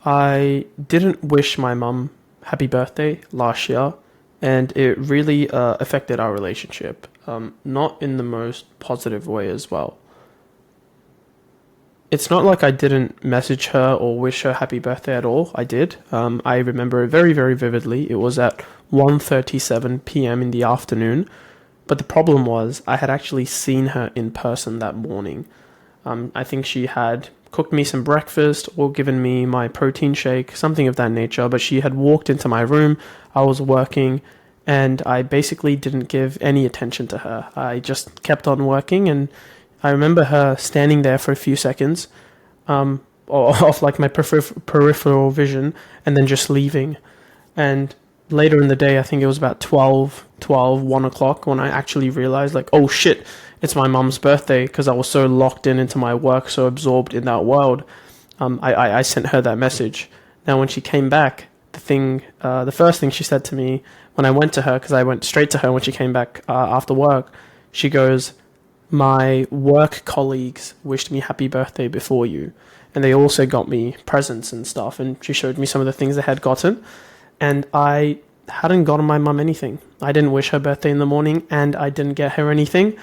I didn't wish my mum happy birthday last year, and it really affected our relationship. Not in the most positive way as well. It's not like I didn't message her or wish her happy birthday at all. I did. I remember it very, very vividly. It was at 1:37 p.m. in the afternoon. But the problem was I had actually seen her in person that morning. I think she had cooked me some breakfast or given me my protein shake, something of that nature. But she had walked into my room. I was working, and I basically didn't give any attention to her. I just kept on working, and I remember her standing there for a few seconds, or off like my peripheral vision, and then just leaving. And later in the day, I think it was about 1 o'clock, when I actually realized, like, oh shit, it's my mum's birthday, because I was so locked into my work, so absorbed in that world. I sent her that message. Now, when she came back, the first thing she said to me when I went to her, because I went straight to her when she came back after work, she goes, "My work colleagues wished me happy birthday before you, and they also got me presents and stuff." And she showed me some of the things they had gotten, and I hadn't gotten my mum anything. I didn't wish her birthday in the morning, and I didn't get her anything.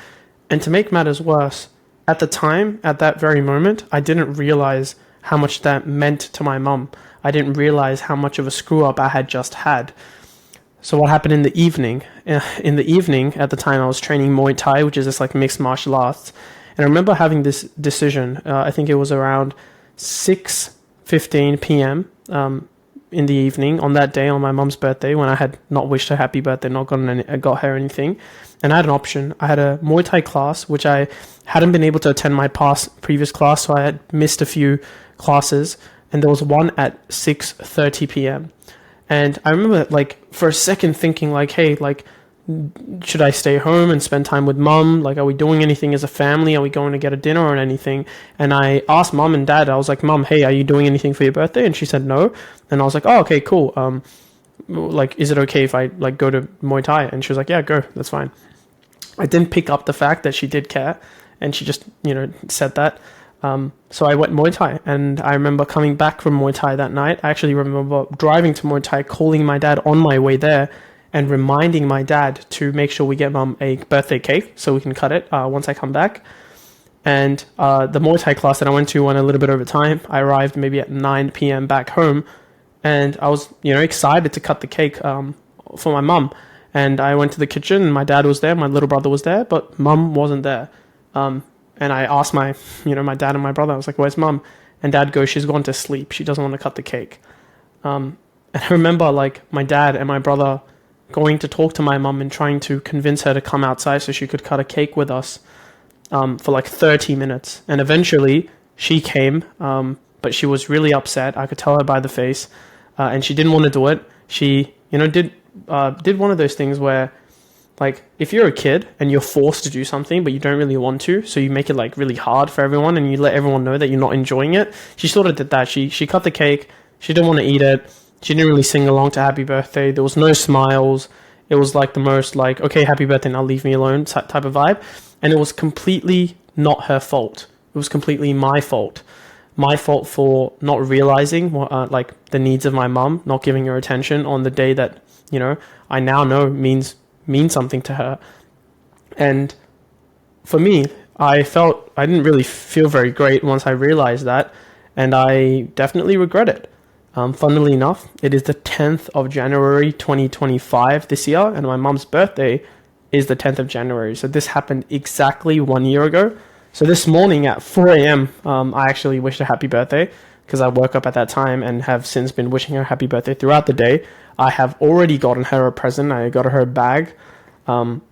And to make matters worse, at the time, at that very moment, I didn't realize how much that meant to my mum. I didn't realize how much of a screw up I had just had. So what happened in the evening? In the evening, at the time, I was training Muay Thai, which is this like mixed martial arts. And I remember having this decision. I think it was around 6:15 p.m. In the evening on that day, on my mum's birthday, when I had not wished her happy birthday, not got her anything. And I had an option. I had a Muay Thai class, which I hadn't been able to attend my previous class, so I had missed a few classes. And there was one at 6:30 p.m. And I remember, like, for a second thinking, like, hey, like, should I stay home and spend time with mum? Like, are we doing anything as a family? Are we going to get a dinner or anything? And I asked mum and dad, I was like, "Mum, hey, are you doing anything for your birthday?" And she said no. And I was like, "Oh, okay, cool. Like, is it okay if I, like, go to Muay Thai?" And she was like, "Yeah, go. That's fine." I didn't pick up the fact that she did care, and she just, said that. So I went Muay Thai, and I remember coming back from Muay Thai that night. I actually remember driving to Muay Thai, calling my dad on my way there, and reminding my dad to make sure we get mum a birthday cake so we can cut it once I come back. And the Muay Thai class that I went to went a little bit over time. I arrived maybe at 9 p.m. back home, and I was, excited to cut the cake for my mum. And I went to the kitchen, and my dad was there, my little brother was there, but mum wasn't there. And I asked my dad and my brother, I was like, "Where's mum?" And dad goes, "She's gone to sleep. She doesn't want to cut the cake." And I remember, like, my dad and my brother going to talk to my mum and trying to convince her to come outside so she could cut a cake with us for like 30 minutes. And eventually she came, but she was really upset. I could tell her by the face, and she didn't want to do it. She, did one of those things where, like, if you're a kid and you're forced to do something but you don't really want to, so you make it like really hard for everyone and you let everyone know that you're not enjoying it. She sort of did that. She cut the cake. She didn't want to eat it. She didn't really sing along to happy birthday. There was no smiles. It was like the most like, okay, happy birthday, now leave me alone type of vibe. And it was completely not her fault. It was completely my fault. My fault for not realizing like the needs of my mum, not giving her attention on the day that, I now know means something to her. And for me, I didn't really feel very great once I realized that, and I definitely regret it. Funnily enough, it is the 10th of January 2025 this year, and my mum's birthday is the 10th of January. So this happened exactly 1 year ago. So this morning at 4 a.m., I actually wished her happy birthday, because I woke up at that time and have since been wishing her happy birthday throughout the day. I have already gotten her a present. I got her a bag. And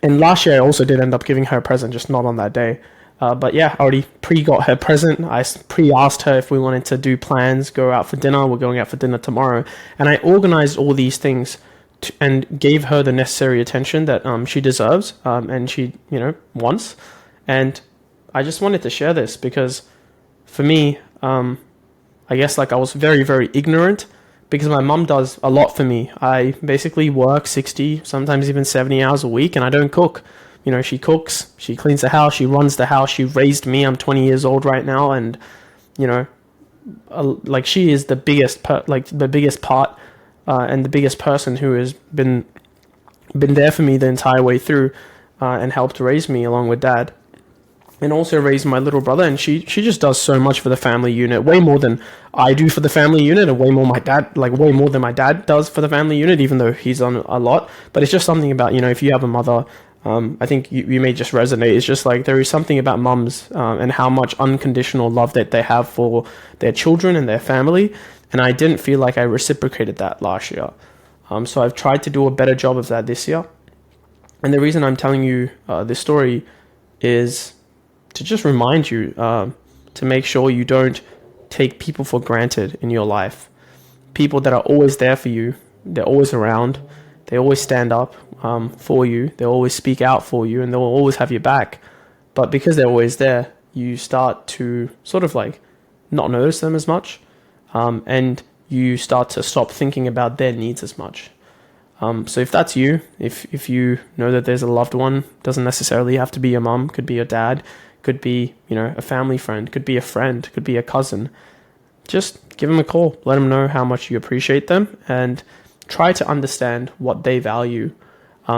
last year I also did end up giving her a present, just not on that day. But yeah, I already pre-got her present. I pre-asked her if we wanted to do plans, go out for dinner. We're going out for dinner tomorrow. And I organized all these things and gave her the necessary attention that she deserves and she, wants. And I just wanted to share this because for me, I guess like I was very, very ignorant because my mum does a lot for me. I basically work 60, sometimes even 70 hours a week, and I don't cook. She cooks, she cleans the house, she runs the house, she raised me. I'm 20 years old right now, and, like she is the biggest the biggest part, and the biggest person who has been there for me the entire way through, and helped raise me along with dad, and also raised my little brother. And she just does so much for the family unit, way more than I do for the family unit, and way more way more than my dad does for the family unit, even though he's on a lot. But it's just something about, if you have a mother, I think you may just resonate. It's just like there is something about mums, and how much unconditional love that they have for their children and their family. And I didn't feel like I reciprocated that last year. So I've tried to do a better job of that this year. And the reason I'm telling you this story is to just remind you, to make sure you don't take people for granted in your life. People that are always there for you, they're always around, they always stand up for you, they always speak out for you, and they'll always have your back. But because they're always there, you start to sort of like not notice them as much, and you start to stop thinking about their needs as much. So if that's you, if you know that there's a loved one, doesn't necessarily have to be your mum, could be your dad, could be, a family friend, could be a friend, could be a cousin, just give them a call, let them know how much you appreciate them, and try to understand what they value.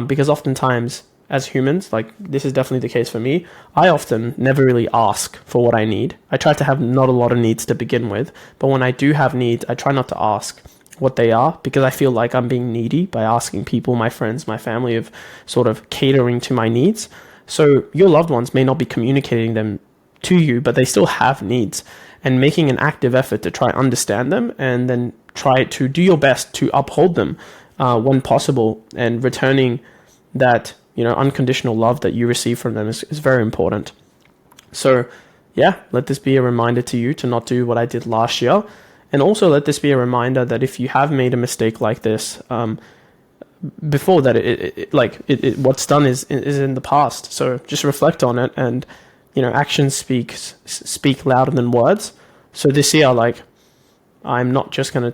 Because oftentimes, as humans, like this is definitely the case for me, I often never really ask for what I need. I try to have not a lot of needs to begin with, but when I do have needs, I try not to ask what they are, because I feel like I'm being needy by asking people, my friends, my family, of sort of catering to my needs. So your loved ones may not be communicating them to you, but they still have needs, and making an active effort to try understand them, and then try to do your best to uphold them when possible, and returning that unconditional love that you receive from them is very important. So yeah, let this be a reminder to you to not do what I did last year, and also let this be a reminder that if you have made a mistake like this before, that what's done is in the past. So just reflect on it, and actions speak louder than words. So this year, I'm not just gonna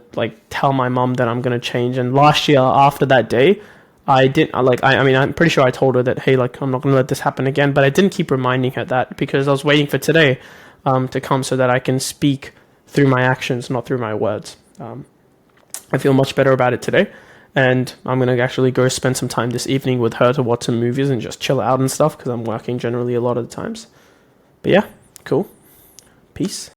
tell my mom that I'm gonna change. And last year, after that day, I didn't I'm pretty sure I told her that, hey, I'm not gonna let this happen again. But I didn't keep reminding her that, because I was waiting for today to come so that I can speak through my actions, not through my words. I feel much better about it today, and I'm gonna actually go spend some time this evening with her to watch some movies and just chill out and stuff, because I'm working generally a lot of the times. But yeah, cool. Peace.